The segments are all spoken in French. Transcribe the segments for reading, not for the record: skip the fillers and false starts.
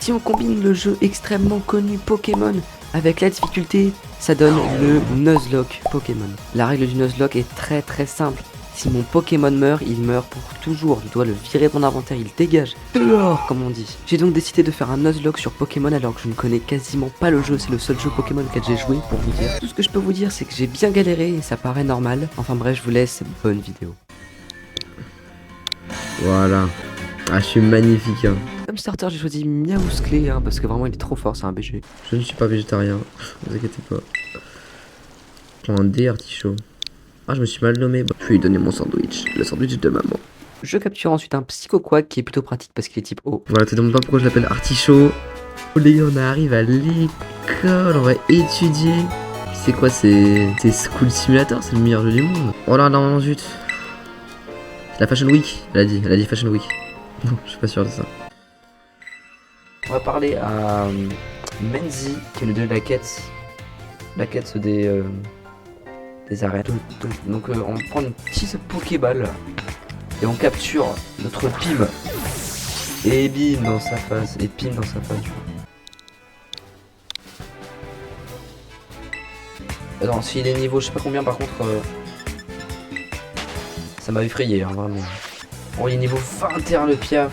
Si on combine le jeu extrêmement connu Pokémon avec la difficulté, ça donne le Nuzlocke Pokémon. La règle du Nuzlocke est très simple. Si mon Pokémon meurt, il meurt pour toujours. Je dois le virer de mon inventaire, il dégage dehors, comme on dit. J'ai donc décidé de faire un Nuzlocke sur Pokémon alors que je ne connais quasiment pas le jeu. C'est le seul jeu Pokémon auquel j'ai joué, pour vous dire. Tout ce que je peux vous dire, c'est que j'ai bien galéré et ça paraît normal. Enfin bref, je vous laisse, bonne vidéo. Voilà. Ah, je suis magnifique, hein. Comme starter, j'ai choisi Miaousclé, hein, parce que vraiment il est trop fort, c'est un BG. Je ne suis pas végétarien, vous inquiétez pas. Je prends un dé artichaut. Ah, je me suis mal nommé. Bon, je vais lui donner mon sandwich, le sandwich de maman. Je capture ensuite un Psychoquack qui est plutôt pratique parce qu'il est type O. Voilà, tu te demandes pas pourquoi je l'appelle artichaut. Oh, les gars, on arrive à l'école, on va étudier. C'est quoi, c'est School Simulator, c'est le meilleur jeu du monde. Oh là, non, zut. C'est la Fashion Week, elle a dit Fashion Week. Non, je suis pas sûr de ça. On va parler à Menzi, qui est le dieu de la quête. La quête des arènes. Donc on prend une petite Pokéball et on capture notre Pim. Et bim dans sa face. Et Pim dans sa face. Attends, s'il est niveau je sais pas combien par contre, ça m'a effrayé, hein, vraiment. Oh, il est niveau 21 le Piaf.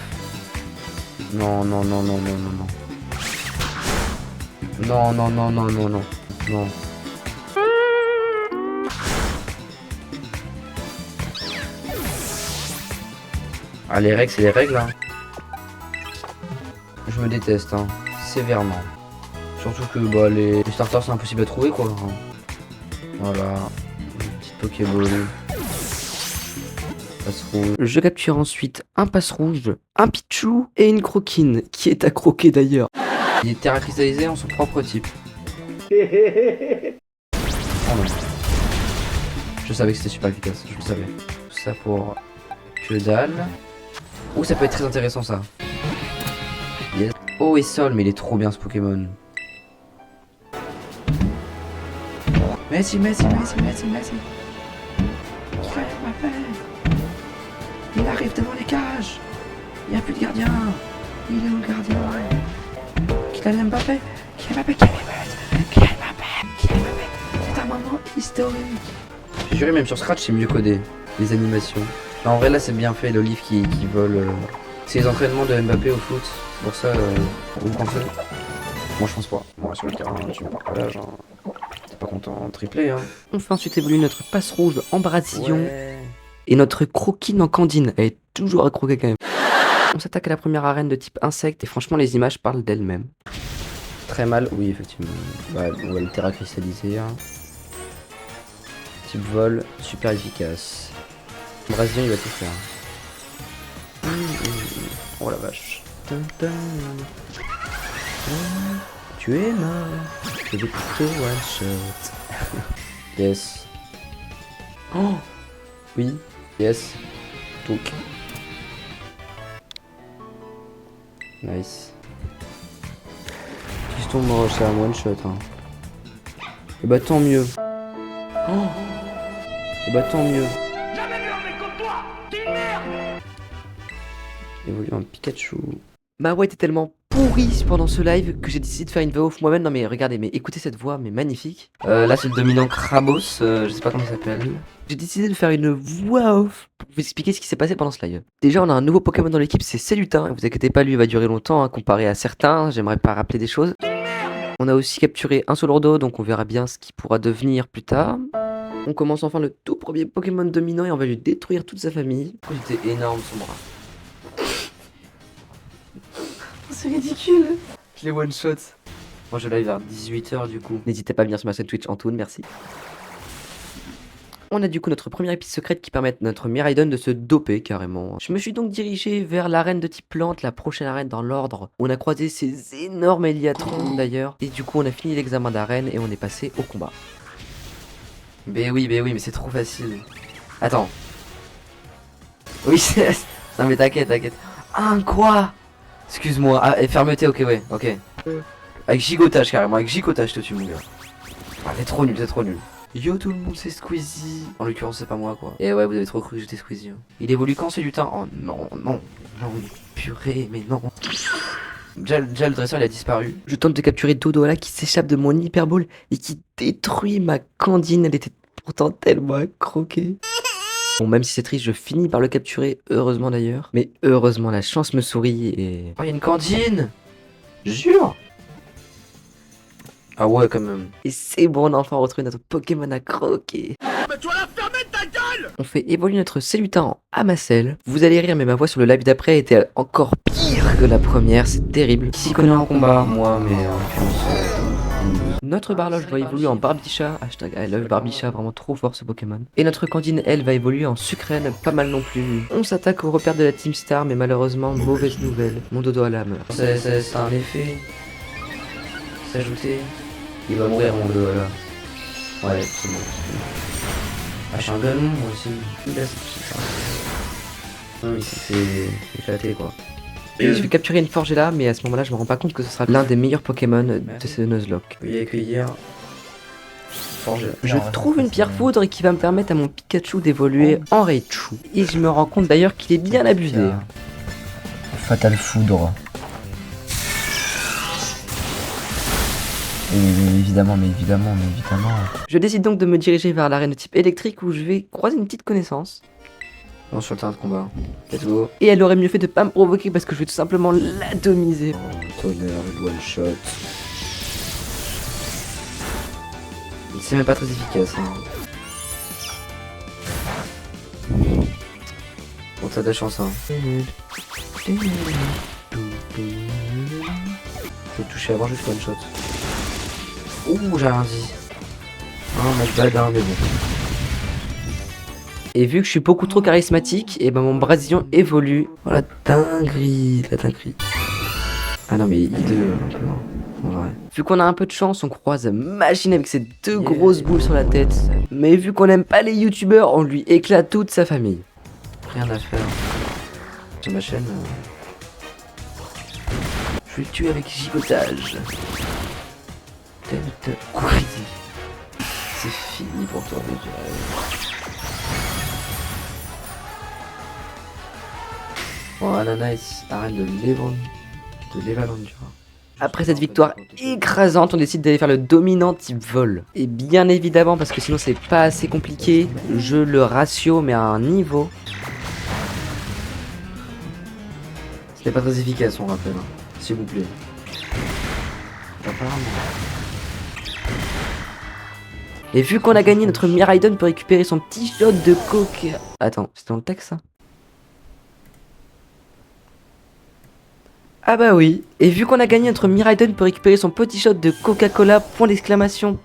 Non. Non. Ah, les règles, c'est les règles, hein. Je me déteste, hein, sévèrement. Surtout que bah, les starters c'est impossible à trouver, quoi. Voilà, une petite Pokéball. Passe rouge. Je capture ensuite un passe rouge, un Pichu et une croquine, qui est à croquer d'ailleurs. Il est terra cristallisé en son propre type. Oh non. Je savais que c'était super efficace, je le savais. Tout ça pour que dalle. Oh, ça peut être très intéressant ça. Yes. Oh, et Sol, mais il est trop bien ce Pokémon. Messi. Il arrive devant les cages. Il n'y a plus de gardien. Il est où le gardien? Kylian Mbappé. C'est un moment historique. J'ai juré, même sur Scratch c'est mieux codé, les animations. Non, en vrai là c'est bien fait, l'olive qui vole. C'est les entraînements de Mbappé au foot. C'est pour ça, vous pensez? Moi je pense pas. Moi sur le terrain, tu me parles pas l'âge. T'es pas content, triplé hein. On fait ensuite évoluer notre passe rouge en Brasillon. Ouais. Et notre croquine en Candine. Elle est toujours à croquer quand même. On s'attaque à la première arène de type insecte et franchement les images parlent d'elles-mêmes. Très mal, oui effectivement. Bah, on va le terra cristalliser. Hein. Type vol, super efficace. Brésilien il va tout faire. Oh la vache. Tu es mort. Je vais te one shot. Yes. Oh oui. Yes. Donc. Nice. Si je tombe, c'est un one shot. Hein. Et bah tant mieux. Oh. Et bah tant mieux. Jamais vu un mec comme toi. T'es une merde. Évolue un Pikachu. Ma voix était tellement pourrie pendant ce live que j'ai décidé de faire une voix off moi-même. Non mais regardez, mais écoutez cette voix, mais magnifique. Là c'est le dominant Krabos, je sais pas comment il s'appelle. J'ai décidé de faire une voix off pour vous expliquer ce qui s'est passé pendant ce live. Déjà on a un nouveau Pokémon dans l'équipe, c'est Cellutin. Vous inquiétez pas, lui il va durer longtemps hein, comparé à certains, j'aimerais pas rappeler des choses. On a aussi capturé un Solordo, donc on verra bien ce qu'il pourra devenir plus tard. On commence enfin le tout premier Pokémon dominant et on va lui détruire toute sa famille. Il était énorme son bras. C'est ridicule. Je l'ai one shot. Moi je live vers 18h du coup. N'hésitez pas à venir sur ma chaîne Twitch Antoine, merci. On a du coup notre première épice secrète qui permet à notre Miraidon de se doper carrément. Je me suis donc dirigé vers l'arène de type plante, la prochaine arène dans l'ordre. On a croisé ces énormes Héliatrons d'ailleurs. Et du coup on a fini l'examen d'arène et on est passé au combat. Mais oui, mais c'est trop facile. Attends. Oui, non mais t'inquiète. Ah quoi? Excuse-moi, ah, et fermeté, ok, ouais, ok. Avec gigotage carrément, avec gigotage te tue mon gars. Ah, t'es trop nul. Yo tout le monde, c'est Squeezie. En l'occurrence, c'est pas moi quoi. Et ouais, vous avez trop cru que j'étais Squeezie. Hein. Il évolue quand c'est du temps? Oh non, purée, mais non. Déjà, le dresseur, il a disparu. Je tente de capturer Dodola qui s'échappe de mon hyperbole et qui détruit ma candine. Elle était pourtant tellement croquée. Bon, même si c'est triste, je finis par le capturer, heureusement d'ailleurs. Mais heureusement, la chance me sourit et... Oh, il y a une cantine. Jure. Ah ouais, quand même. Et c'est bon, on a enfin retrouvé notre Pokémon à croquer. Mais tu vas la fermer ta gueule! On fait évoluer notre Cellutin en Amacel. Vous allez rire, mais ma voix sur le live d'après était encore pire que la première, c'est terrible. Qui s'y connaît en combat? Moi, mais en l'occurrence, Notre Barloche va évoluer en Barbicha, hashtag I love Barbicha, vraiment trop fort ce Pokémon. Et notre Candine, elle, va évoluer en Sucrène, pas mal non plus. On s'attaque au repère de la Team Star, mais malheureusement, mauvaise nouvelle, mon dodo à la meurt. c'est un effet. S'ajouter. Il va mourir, mon deux, là. Ouais, c'est bon. Ah, je suis un galon, moi aussi. Il a c'est ça. Non, il s'est fait éclater, quoi. Je vais capturer une Forgella, mais à ce moment-là, je me rends pas compte que ce sera l'un des meilleurs Pokémon de ce Nuzlocke. Veuillez accueillir. Forgella. Je trouve une pierre foudre qui va me permettre à mon Pikachu d'évoluer en Raichu. Et je me rends compte d'ailleurs qu'il est bien abusé. Fatal foudre. Évidemment. Je décide donc de me diriger vers l'arène de type électrique où je vais croiser une petite connaissance. Non, sur le terrain de combat. Let's go. Et elle aurait mieux fait de pas me provoquer parce que je vais tout simplement l'atomiser. Oh, tonnerre, le one shot. C'est même pas très efficace. Hein. Bon, t'as de la chance. Hein. Je vais toucher avant juste one shot. Ouh, j'ai rien dit. Oh, match bad, hein, mais bon. Et vu que je suis beaucoup trop charismatique, et ben mon Brazilian évolue. Oh la dinguerie, Ah non, mais hideux, en vrai. Vu qu'on a un peu de chance, on croise Machine avec ses deux grosses boules sur la tête. Mais vu qu'on aime pas les youtubeurs, on lui éclate toute sa famille. Rien à faire. Sur ma chaîne. Je vais le tuer avec gigotage. C'est fini pour toi, déjà. Oh, Ananas, arrête de l'Evalandura. Après cette victoire écrasante, on décide d'aller faire le dominant type vol. Et bien évidemment, parce que sinon c'est pas assez compliqué, je le ratio mais à un niveau. C'était pas très efficace, on rappelle. Hein. S'il vous plaît. Apparemment. Et vu qu'on a gagné, notre Miraidon peut récupérer son petit shot de coke. Attends, c'est dans le texte ça? Ah bah oui. Et vu qu'on a gagné, notre Miraidon peut récupérer son petit shot de Coca-Cola, point d'exclamation.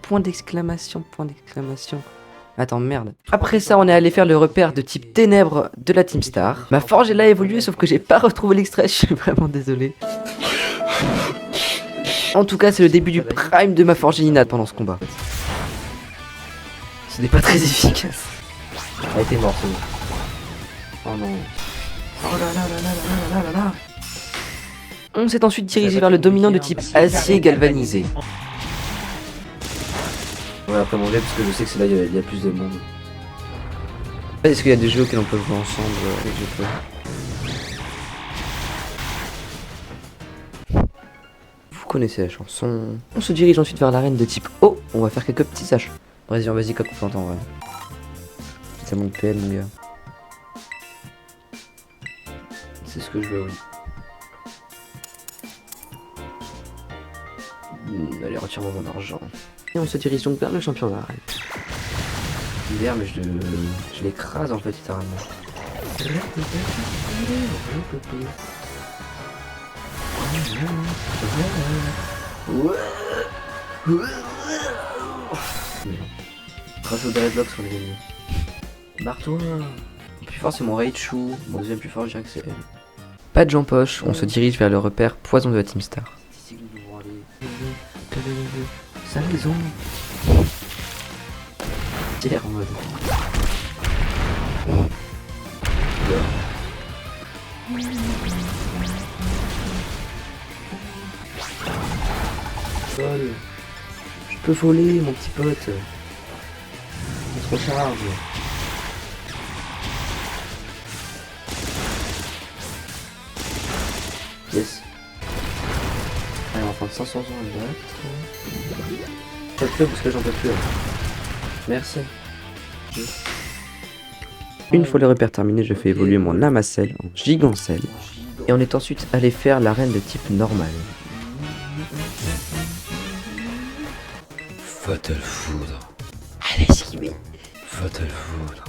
Attends, merde. Après ça, on est allé faire le repère de type ténèbres de la Team Star. Ma forge elle a évolué, sauf que j'ai pas retrouvé l'extrait, je suis vraiment désolé. En tout cas, c'est le début du prime de ma Forgelinade pendant ce combat. Ce n'est pas très efficace. Elle a été morte. Oh non. Oh là là là là là là là là. On s'est ensuite dirigé vers le dominant de type acier galvanisé. Ouais, après manger parce que je sais que c'est là il y a plus de monde. Est-ce qu'il y a des jeux auxquels on peut jouer ensemble avec Vous connaissez la chanson. On se dirige ensuite vers l'arène de type O. On va faire quelques petits saches. Vas-y, comme on t'entend, ouais. Ça monte PL, mon gars. C'est ce que je veux, oui. Allez, retire-moi mon argent. Et on se dirige donc vers le champion de l'arène. Hier, mais je l'écrase en fait, littéralement. Grâce au Deadlock sur les ennemis. Barre-toi. Le plus fort c'est mon Raichu. Mon deuxième plus fort je dirais que c'est elle. Pas de Jean Poche, on se dirige vers le repère poison de la Team Star. C'est ici que nous devons aller. Sa maison. Tiens en mode. Vol. Je peux voler mon petit pote. On se recharge. Yes. Allez, enfin 500 ans à battre. Pas plus parce que j'en peux plus. Merci. Une fois les repères terminés, je fais évoluer mon Amacel en Gigancel. Et on est ensuite allé faire l'arène de type normal. Fatal Foudre. Allez, esquiver. Fatal Foudre.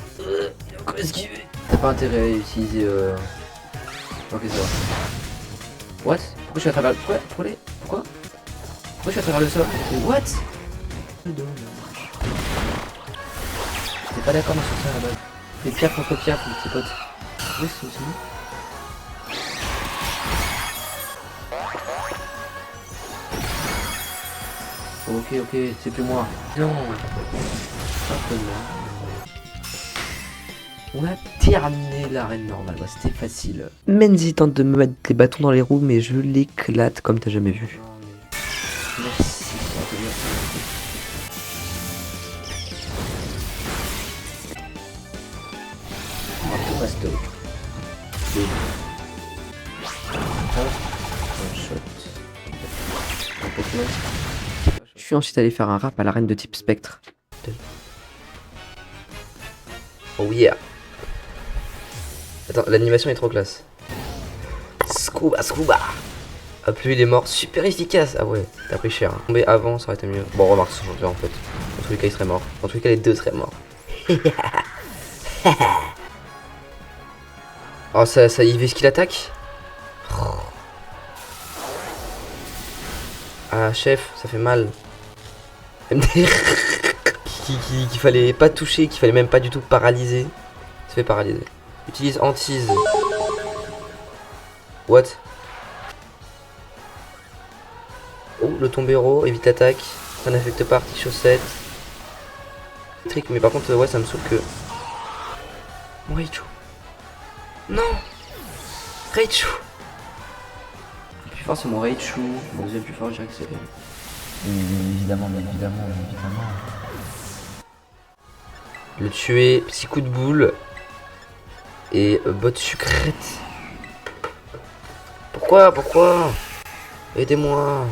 Quoi esquiver? T'as pas intérêt à utiliser Ok, ça va. What? Pourquoi je suis à travers le... Pourquoi je suis à travers le sol? What? T'es pas d'accord sur ça là-bas. Les pierres contre pierres, mon petit pote. Oui, c'est bon. Ok, c'est plus moi. Non. Pas que moi. On a terminé l'arène normale, ouais, c'était facile. Menzi tente de me mettre des bâtons dans les roues, mais je l'éclate comme t'as jamais vu. Merci. On va tout rester. Je suis ensuite allé faire un rap à l'arène de type spectre. Oh yeah. Attends, l'animation est trop classe. Scuba. Hop, lui il est mort, super efficace. Ah ouais, t'as pris cher. Tomber avant, ça aurait été mieux. Bon, remarque, ça change rien en fait. Dans tous les cas, il serait mort. Dans tous les cas, les deux seraient morts. Oh, ça y va ce qu'il attaque. Ah, chef, ça fait mal. MDR. Qu'il fallait pas toucher, qu'il fallait même pas du tout paralyser. Ça fait paralyser. Utilise hantise. What? Oh, le tombéro, évite attaque. Ça n'affecte pas arti-chaussette. Trick, mais par contre, ouais, ça me saoule que. Mon Raichu. Non! Raichu! Le plus fort, c'est mon Raichu. Mon deuxième plus fort, je dirais que c'est. Évidemment. Le tuer, petit coup de boule. Et botte sucrète. Pourquoi? Aidez-moi.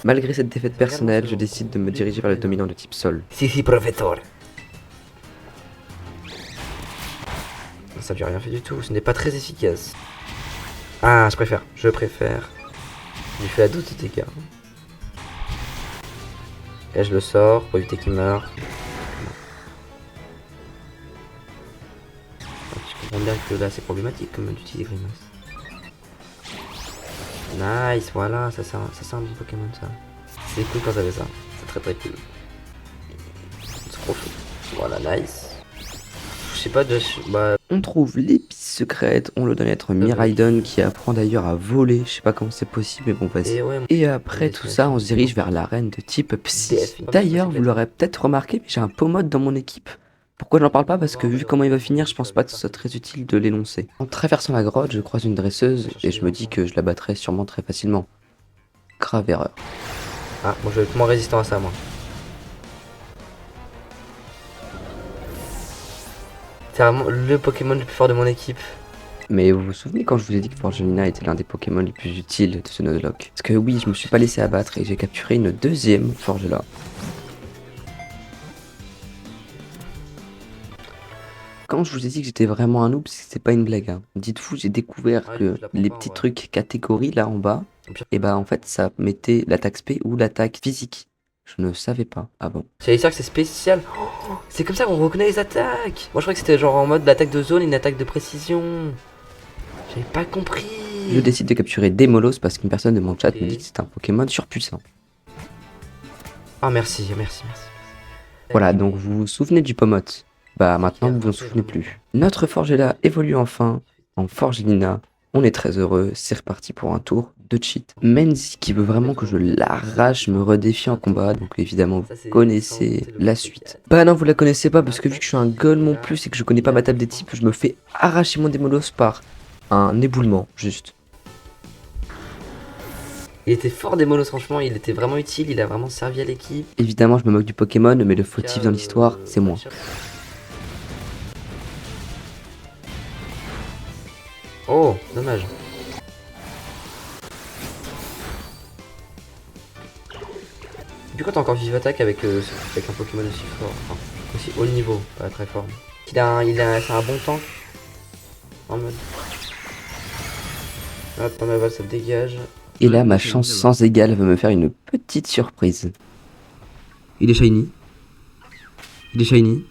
Malgré cette défaite personnelle, je décide de me diriger vers le dominant de type sol. Si, professeur. Ça lui a rien fait du tout, ce n'est pas très efficace. Ah, je préfère. Je lui fais à 12 de dégâts. Et je le sors pour éviter qu'il meure. Tu comprends bien que là c'est problématique comme d'utiliser grimace. Nice, voilà, ça c'est un bon Pokémon ça. C'est cool quand t'avais ça. C'est très cool. C'est trop chou. Voilà, nice. Je sais pas, bah... On trouve l'épice secrète, on le donne à être Miraidon qui apprend d'ailleurs à voler. Je sais pas comment c'est possible, mais bon, vas-y. Et après tout ça, on se dirige vers l'arène de type Psy. D'ailleurs, vous l'aurez peut-être remarqué, mais j'ai un Pomode dans mon équipe. Pourquoi j'en parle pas? Parce que vu comment il va finir, je pense pas que ce soit très utile de l'énoncer. En traversant la grotte, je croise une dresseuse et je me dis que je la battrai sûrement très facilement. Grave erreur. Ah, moi je vais être moins résistant à ça, moi. C'est vraiment le Pokémon le plus fort de mon équipe. Mais vous vous souvenez quand je vous ai dit que Forgelina était l'un des Pokémon les plus utiles de ce Nuzlocke? Parce que oui, je me suis pas laissé abattre et j'ai capturé une deuxième Forgela. Quand je vous ai dit que j'étais vraiment un noob, c'est pas une blague. Hein. Dites-vous, j'ai découvert que les petits trucs catégories là en bas, et bah en fait ça mettait l'attaque spé ou l'attaque physique. Je ne savais pas avant. J'allais dire que c'est spécial. Oh, c'est comme ça qu'on reconnaît les attaques. Moi je croyais que c'était genre en mode l'attaque de zone et une attaque de précision. J'avais pas compris. Je décide de capturer Démolos parce qu'une personne de mon chat me dit que c'est un Pokémon surpuissant. Ah merci. Voilà, donc vous vous souvenez du Pomote. Bah maintenant vous vous en souvenez plus. Notre Forgela évolue enfin en Forgelina. On est très heureux, c'est reparti pour un tour de cheat. Menzi qui veut vraiment que je l'arrache me redéfie en combat, donc évidemment vous connaissez la suite. Bah non vous la connaissez pas parce que vu que je suis un Golemon plus et que je connais pas ma table des types, je me fais arracher mon Démolos par un éboulement juste. Il était fort Démolos franchement, il était vraiment utile, il a vraiment servi à l'équipe. Évidemment je me moque du Pokémon mais le fautif dans l'histoire c'est moi. Oh, dommage. Depuis quand t'as encore vive attaque avec un Pokémon aussi fort, enfin aussi haut niveau, pas très fort. C'est un bon tank. En mode. Hop, on avale, ça dégage. Et là, ma chance sans égale va me faire une petite surprise. Il est shiny. Il est shiny.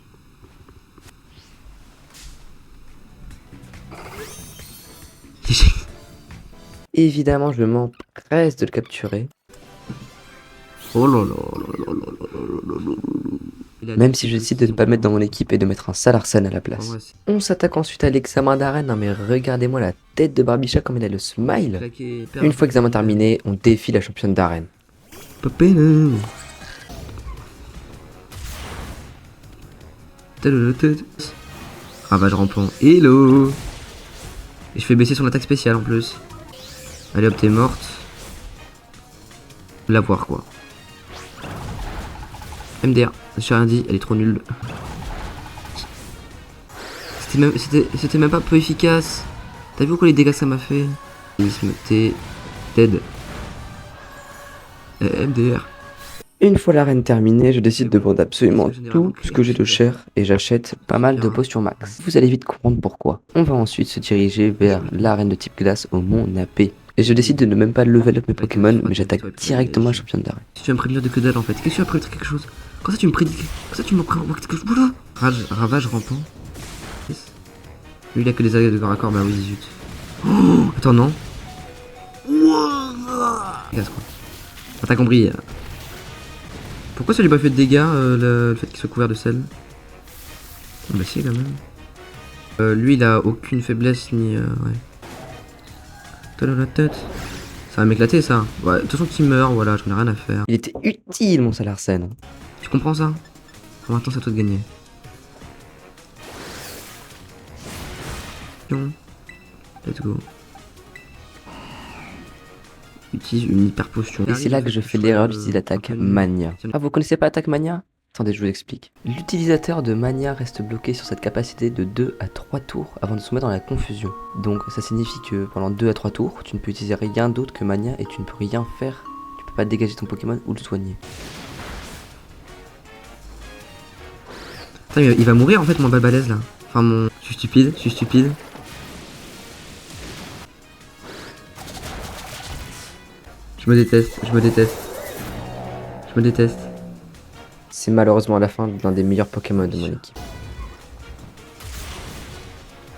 Il est shiny. Évidemment, je m'empresse de le capturer. Oh là là là là là là là. Même si je décide de ne pas le mettre dans mon équipe et de mettre un Salarsan à la place. On s'attaque ensuite à l'examen d'arène. Non mais regardez-moi la tête de Barbicha comme elle a le smile. Une fois examen terminé, on défie la championne d'arène. Ravage rampant. Hello. Et je fais baisser son attaque spéciale en plus. Allez hop, t'es morte. La voir quoi. MDR, j'ai rien dit, elle est trop nulle. C'était même pas peu efficace. T'as vu quoi les dégâts que ça m'a fait? T'es dead. MDR. Une fois l'arène terminée, je décide de vendre absolument tout ce que j'ai de cher et j'achète pas mal de potions max. Vous allez vite comprendre pourquoi. On va ensuite se diriger vers l'arène de type glace au mont Napé. Et je décide de ne même pas level up mes Pokémon, mais j'attaque directement la championne d'arène. Si tu vas me prédire de que dalle en fait, qu'est-ce que tu vas prédire quelque chose? Quand ça tu me prédis, quand ça tu me prédis quelque chose? Oula. Ravage rampant. Lui il a que des attaques de corps à corps, bah oui 18. Oh, attends non. Casse quoi. Ah, t'as compris. Pourquoi ça lui a pas fait de dégâts le fait qu'il soit couvert de sel? Bah si quand même. Lui il a aucune faiblesse ni ouais. La tête. Ça va m'éclater ça. Ouais, de toute façon tu meurs, voilà, j'en ai rien à faire. Il était utile mon Salarsen. Tu comprends ça? Bon, maintenant c'est à toi de gagner. Let's go. Utilise une hyper potion. Et c'est là que je fais l'erreur d'utiliser l'attaque Mania. Ah, vous connaissez pas l'attaque Mania? Attendez, je vous explique. L'utilisateur de Mania reste bloqué sur cette capacité de 2 à 3 tours avant de se mettre dans la confusion. Donc ça signifie que pendant 2 à 3 tours, tu ne peux utiliser rien d'autre que Mania et tu ne peux rien faire. Tu peux pas dégager ton Pokémon ou le soigner. Putain, il va mourir en fait mon balbalèze là. Enfin mon... Je suis stupide, je suis stupide. Je me déteste, je me déteste. Je me déteste. C'est malheureusement la fin d'un des meilleurs Pokémon de mon équipe.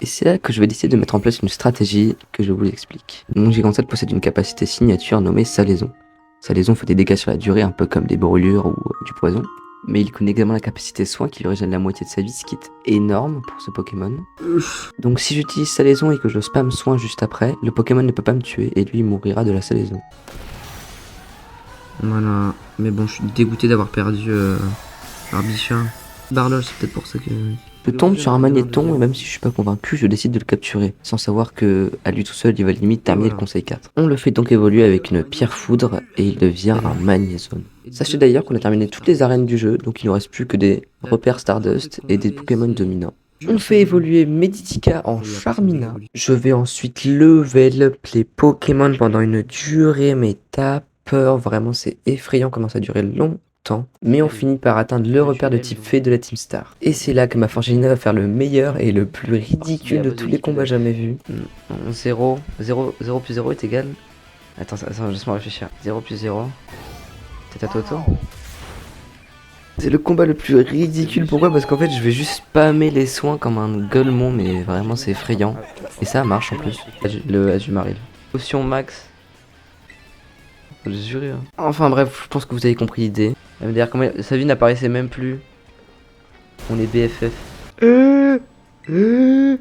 Et c'est là que je vais décider de mettre en place une stratégie que je vous explique. Mon Gigantesque possède une capacité signature nommée Salaison. Salaison fait des dégâts sur la durée, un peu comme des brûlures ou du poison. Mais il connaît également la capacité soin qui lui régène la moitié de sa vie, ce qui est énorme pour ce Pokémon. Donc si j'utilise Salaison et que je spam soin juste après, le Pokémon ne peut pas me tuer et lui il mourira de la Salaison. Voilà, mais bon, je suis dégoûté d'avoir perdu Barbicha. Barloche, c'est peut-être pour ça que... Je tombe sur un magnéton et même si je suis pas convaincu, je décide de le capturer, sans savoir que à lui tout seul, il va limite terminer le conseil 4. On le fait donc évoluer avec une pierre foudre et il devient un magnézone. Sachez d'ailleurs qu'on a terminé toutes les arènes du jeu, donc il ne reste plus que des repères Stardust et des Pokémon dominants. On fait évoluer Meditika en Charmina. Je vais ensuite level up les Pokémon pendant une durée, mais tape. Peur, vraiment c'est effrayant comment ça a duré longtemps, mais on finit par atteindre le repère de type fée de la Team Star. Et c'est là que ma Forgelina va faire le meilleur et le plus ridicule de tous les combats jamais vus. 0 plus 0 est égal... Attends, laisse-moi réfléchir. 0 plus 0... C'est à Toto. C'est le combat le plus ridicule, pourquoi? Parce qu'en fait je vais juste spammer les soins comme un gueulemon, mais vraiment c'est effrayant. Et ça marche en plus, le Azumarill. Potion max... J'ai juré hein. Enfin bref, je pense que vous avez compris l'idée. D'ailleurs, comment sa vie n'apparaissait même plus. On est BFF. Je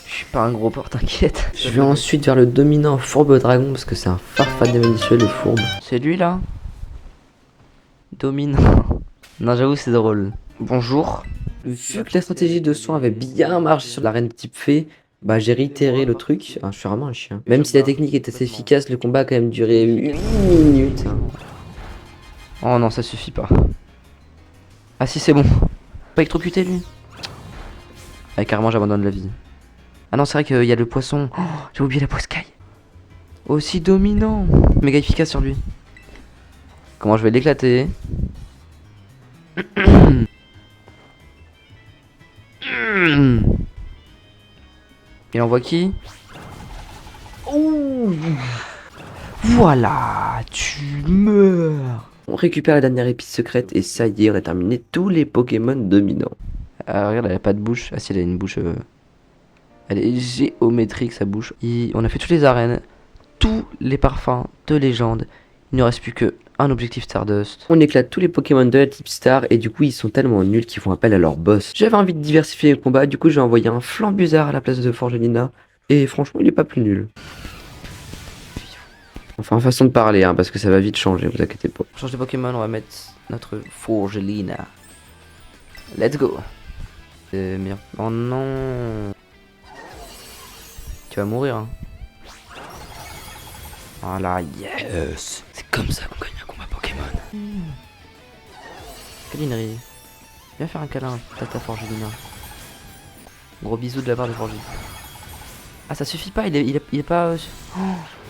suis pas un gros porc, t'inquiète. Je vais ensuite vers le dominant Fourbe Dragon parce que c'est un farfadet malicieux le Fourbe. C'est lui là? Dominant. Non, j'avoue c'est drôle. Bonjour. Vu que la stratégie de soin avait bien marché sur l'arène type fée, bah j'ai réitéré le truc, je suis vraiment un chien. Même si la technique est assez efficace, le combat a quand même duré 8 minutes. Oh non, ça suffit pas. Ah si, c'est bon. Pas électrocuté lui. Ah carrément j'abandonne la vie. Ah non, c'est vrai qu'il y a le poisson. Oh, j'ai oublié la Poscaille. Aussi dominant. Méga efficace sur lui. Comment je vais l'éclater. Il envoie qui? Ouh. Voilà, tu meurs. On récupère la dernière épice secrète et ça y est, on a terminé tous les Pokémon dominants. Regarde, elle a pas de bouche. Ah si, elle a une bouche... Elle est géométrique sa bouche. On a fait toutes les arènes, tous les parfums de légende. Il ne reste plus que un objectif Stardust. On éclate tous les Pokémon de la type Star et du coup ils sont tellement nuls qu'ils font appel à leur boss. J'avais envie de diversifier les combats, du coup j'ai envoyé un Flambuzard à la place de Forgelina. Et franchement il est pas plus nul. Enfin façon de parler hein, parce que ça va vite changer, vous inquiétez pas. Pour changer de Pokémon, on va mettre notre Forgelina. Let's go. Merde. Oh non. Tu vas mourir hein. Voilà, yes. C'est comme ça qu'on gagne un combat Pokémon. Câlinerie. Viens faire un câlin, Tata Forgelina. Gros bisous de la part de Forgelina. Ah ça suffit pas, il est pas... Oh,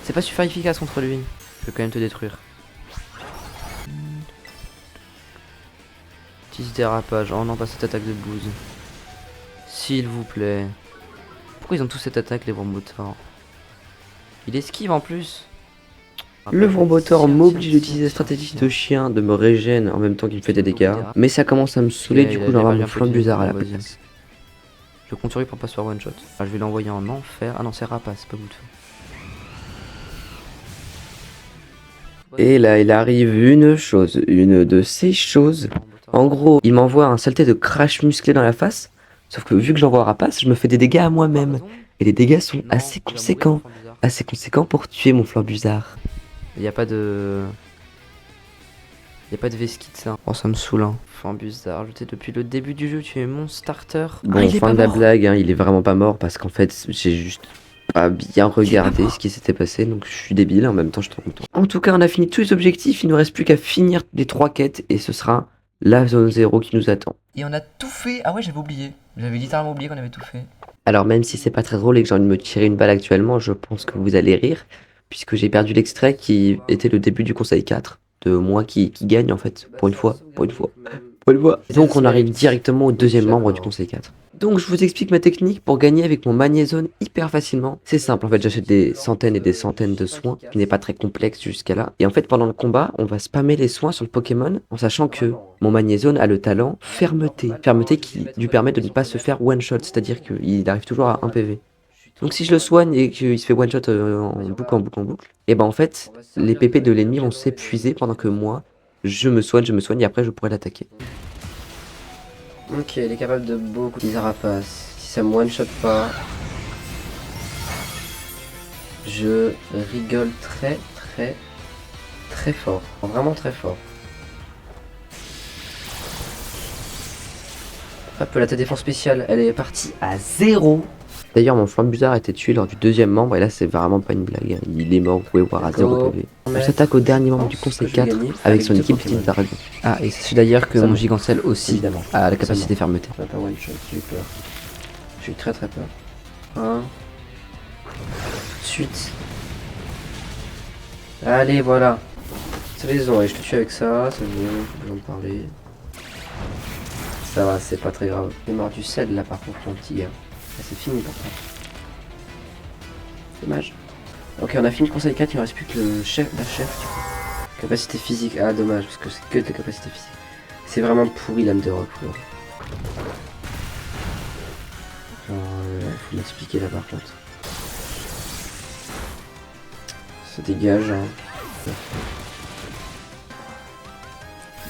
c'est pas super efficace contre lui. Je peux quand même te détruire. Petit dérapage. Oh non, pas cette attaque de bouse. S'il vous plaît. Pourquoi ils ont tous cette attaque les Vrombotor? Il esquive en plus. Le Vrombotor m'oblige d'utiliser la stratégie de chien, de me régène en même temps qu'il me fait des dégâts. Mais ça commence à me saouler, du coup j'en vais mon Flambuzard à la place. Je conturie pour pas se faire one shot. Ah, je vais l'envoyer en enfer. Ah non, c'est Rapace, c'est pas bout de feu. Et là, il arrive une chose, une de ces choses. En gros, il m'envoie un saleté de crash musclé dans la face. Sauf que vu que j'envoie Rapace, je me fais des dégâts à moi-même. Et les dégâts sont assez conséquents. Assez conséquents pour tuer mon Flambuzard. Il n'y a pas de... Il n'y a pas de Vesquite ça. Oh ça me saoule hein. Flambuzard, je t'ai depuis le début du jeu, tu es mon starter. Bon, fin de la blague, hein, il est vraiment pas mort parce qu'en fait j'ai juste pas bien regardé ce qui s'était passé. Donc je suis débile, en même temps je suis trop content. En tout cas on a fini tous les objectifs, il nous reste plus qu'à finir les 3 quêtes et ce sera la zone 0 qui nous attend. Et on a tout fait. Ah ouais j'avais oublié. J'avais littéralement oublié qu'on avait tout fait. Alors même si c'est pas très drôle et que j'ai envie de me tirer une balle actuellement, je pense que vous allez rire. Puisque j'ai perdu l'extrait qui était le début du conseil 4. De moi qui gagne en fait. Pour une fois. Donc on arrive directement au deuxième membre du conseil 4. Donc je vous explique ma technique pour gagner avec mon magnézone hyper facilement. C'est simple en fait, j'achète des centaines et des centaines de soins, qui n'est pas très complexe jusqu'à là. Et en fait pendant le combat, on va spammer les soins sur le Pokémon en sachant que mon magnézone a le talent fermeté. Fermeté qui lui permet de ne pas se faire one shot, c'est-à-dire qu'il arrive toujours à 1 PV. Donc si je le soigne et qu'il se fait one shot en boucle, et ben en fait les PP de l'ennemi vont s'épuiser pendant que moi je me soigne et après je pourrai l'attaquer. Ok, il est capable de beaucoup de Rapace. Si ça me one shot pas, je rigole très fort, vraiment très fort. Hop là ta défense spéciale, elle est partie à 0. D'ailleurs mon Flambuzard a été tué lors du deuxième membre et là c'est vraiment pas une blague, il est mort, vous pouvez voir à 0 PV. On s'attaque au dernier membre du conseil 4 avec son équipe Petit Dragon. Ah et c'est d'ailleurs que mon Gigancel aussi a la capacité fermeté. Je vais pas one shot, j'ai peur. J'ai eu très peur. 1. Suite. Allez voilà. C'est les ondes et je te tue avec ça, c'est bon, je vais en parler. Ça va, c'est pas très grave. J'ai marre du sel là par contre mon petit gars. C'est fini pour toi. Dommage. Ok, on a fini le conseil 4, il ne reste plus que la chef du coup. Capacité physique, ah dommage, parce que c'est que de la capacité physique. C'est vraiment pourri l'âme de rock. Il faut m'expliquer là par contre. Ça dégage hein.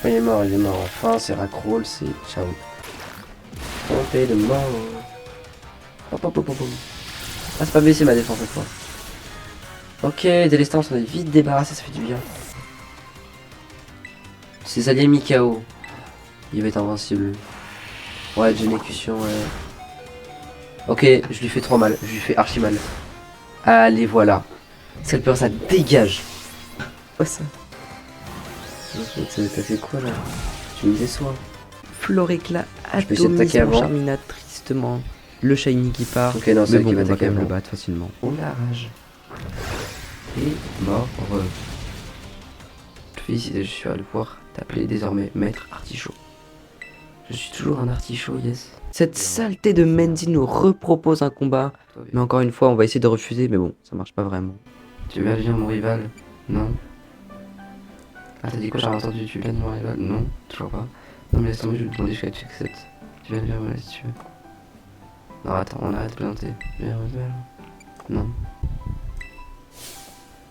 Oh, il est mort, enfin c'est Racroll, c'est ciao. Trompé de mort. Ah c'est pas baissé ma défense cette fois. Ok, délestant, on s'en est vite débarrassé, ça fait du bien. Ses alliés Mikao. Il va être invincible. Ouais, Génécution, ouais. Ok, je lui fais trop mal, je lui fais archi mal. Allez, voilà. Cette peur, ça dégage. Quoi ça? T'as fait quoi là? Tu me déçois. Floréclat atomise mon Charmina tristement. Le shiny qui part. Ok, non, c'est bon, on va quand même le battre facilement. On la rage. Et mort. féliciter, je suis à de pouvoir t'appeler désormais Maître Artichaut. Je suis toujours un artichaut, yes. Cette saleté de Mendy nous repropose un combat. Mais encore une fois, on va essayer de refuser, mais bon, ça marche pas vraiment. Tu veux bien mon rival? Non. Ah, t'as dit quoi? J'ai entendu, tu viens de mon rival? Non, toujours pas. Non, mais laisse tomber, je vais te demander jusqu'à ce que tu acceptes. Tu viens de vers moi si tu veux. Non, attends, on arrête de plaisanter. Tu viens de mon rival? Non.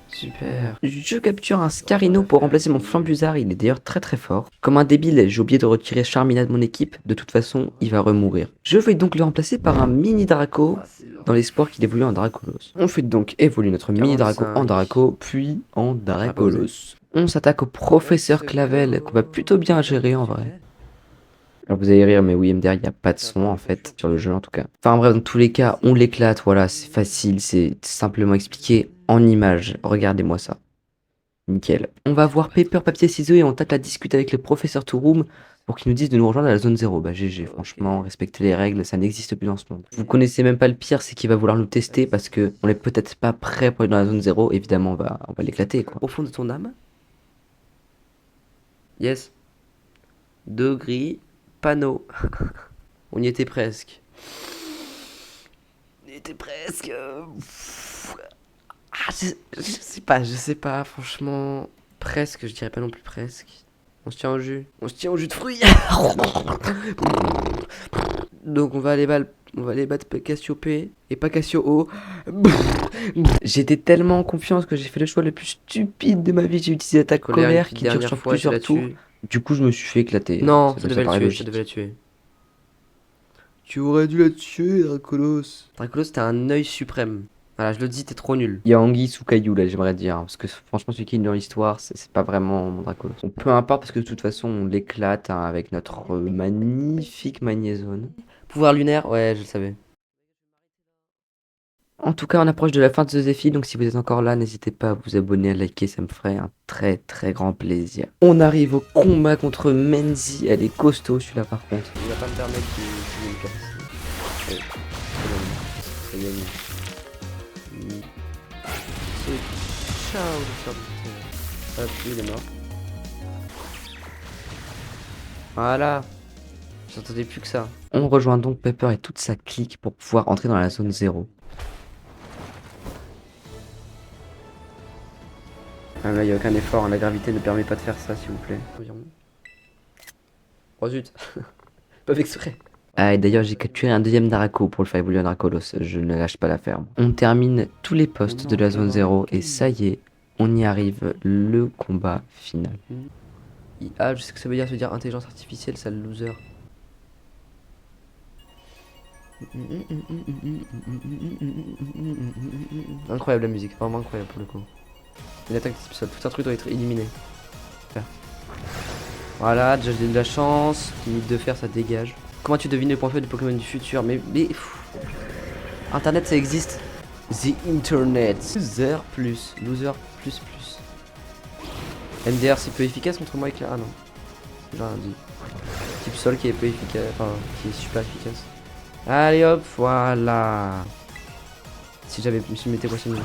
Super. Je capture un Scarino pour remplacer mon Flambuzard, il est d'ailleurs très très fort. Comme un débile, j'ai oublié de retirer Charmina de mon équipe, de toute façon, il va remourir. Je vais donc le remplacer par un mini Draco, dans l'espoir qu'il évolue en Dracolos. On fait donc évoluer notre mini Draco en Draco, puis en Dracolos. On s'attaque au professeur Clavel, qu'on va plutôt bien gérer en vrai. Alors vous allez rire, mais oui, MDR, il n'y a pas de son en fait, sur le jeu en tout cas. Enfin bref, dans tous les cas, on l'éclate, voilà, c'est facile, c'est simplement expliqué en images. Regardez-moi ça. Nickel. On va voir Paper, Papier, Ciseaux et on tâte la discute avec le professeur Touroum pour qu'il nous dise de nous rejoindre à la zone 0. Bah GG, franchement, respectez les règles, ça n'existe plus dans ce monde. Vous connaissez même pas le pire, c'est qu'il va vouloir nous tester parce que on est peut-être pas prêt pour aller dans la zone 0. Évidemment, on va l'éclater quoi. Au fond de ton âme. Yes. 2 gris. Panneau. On y était presque. On y était presque. Ah, je sais pas, franchement. Presque, je dirais pas non plus presque. On se tient au jus. On se tient au jus de fruits. Donc on va aller battre Cassiope et pas Cassio O. J'étais tellement en confiance que j'ai fait le choix le plus stupide de ma vie. J'ai utilisé l'attaque colère qui dure sur plusieurs tours. Du coup, je me suis fait éclater. Non, ça devait la tuer. Tu aurais dû la tuer, Dracolos. Dracolos, t'as un œil suprême. Voilà, je le dis, t'es trop nul. Il y a Anguille sous caillou, là, j'aimerais dire. Parce que franchement, celui qui est dans l'histoire, c'est pas vraiment mon Dracolos. Bon, peu importe, parce que de toute façon, on l'éclate hein, avec notre magnifique magnézone. Pouvoir lunaire, ouais, je le savais. En tout cas, on approche de la fin de ce défi, donc si vous êtes encore là, n'hésitez pas à vous abonner, à liker, ça me ferait un très très grand plaisir. On arrive au combat contre Menzi, elle est costaud celui-là par contre. Il va pas me permettre de me casser. C'est gagné. C'est ciao le serviteur. Hop, il est mort. Voilà. J'entendais plus que ça. On rejoint donc Pepper et toute sa clique pour pouvoir entrer dans la zone 0. Ah là, il n'y a aucun effort, hein. La gravité ne permet pas de faire ça, s'il vous plaît. Oh zut. Pas exprès. Ah, et d'ailleurs, j'ai capturé un deuxième Draco pour le faire évoluer en Dracolos. Je ne lâche pas l'affaire. On termine tous les postes de la zone 0 et ça y est, on y arrive, le combat final. IA, je sais ce que ça veut dire, intelligence artificielle, sale loser. Incroyable la musique, vraiment incroyable pour le coup. Une attaque spéciale, tout un truc doit être éliminé. Faire. Voilà, déjà j'ai de la chance. Limite de fer, ça dégage. Comment tu devines le point faible du Pokémon du futur? Mais Internet ça existe. The Internet. Loser plus. MDR c'est peu efficace contre moi avec la... Ah non. J'ai rien dit. Type sol qui est peu efficace. Enfin, qui est super efficace. Allez hop, voilà. Si j'avais pu me mettre quoi c'est mieux.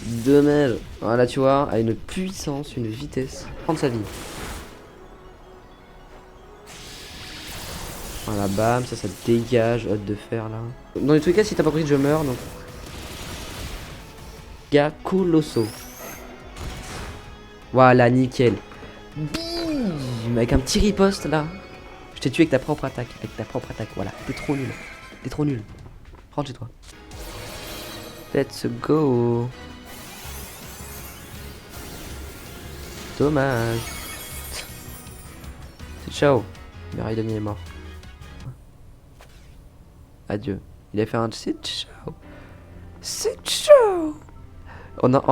Dommage. Voilà, tu vois, a une puissance, une vitesse. Prendre sa vie. Voilà, bam, ça dégage. Hâte de faire là. Dans les tous les cas, si t'as pas pris, je meurs donc. Colosso. Voilà, nickel. Bim, avec un petit riposte là. Je t'ai tué avec ta propre attaque. Voilà, t'es trop nul. Rentre chez toi. Let's go. Dommage. C'est ciao. Meridoni est mort. Adieu. Il a fait un c'est ciao. C'est ciao.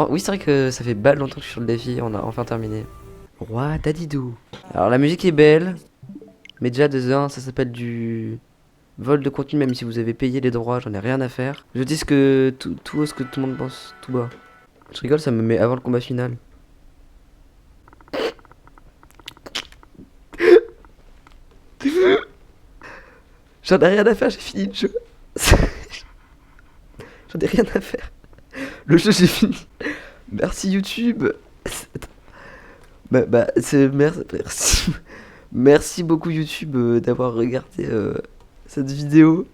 Oui, c'est vrai que ça fait pas longtemps que je suis sur le défi. On a enfin terminé. Roi Dadidou. Alors la musique est belle. Mais déjà de 1, ça s'appelle du vol de contenu, même si vous avez payé les droits, j'en ai rien à faire. Je dis ce que tout ce que tout le monde pense tout bas. Je rigole, ça me met avant le combat final. J'en ai rien à faire, j'ai fini le jeu. J'en ai rien à faire. Le jeu, j'ai fini. Merci YouTube. Merci. Merci beaucoup YouTube d'avoir regardé cette vidéo.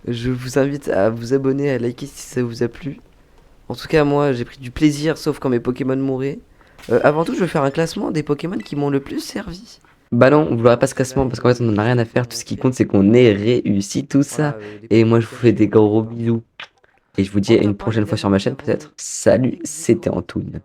Je vous invite à vous abonner, à liker si ça vous a plu. En tout cas, moi, j'ai pris du plaisir, sauf quand mes Pokémon mouraient. Avant tout, je vais faire un classement des Pokémon qui m'ont le plus servi. Bah non, on voudrait pas ce classement parce qu'en fait, on en a rien à faire. Tout ce qui compte, c'est qu'on ait réussi tout ça. Et moi, je vous fais des gros bisous. Et je vous dis à une prochaine fois sur ma chaîne, peut-être. Salut, c'était Antoine.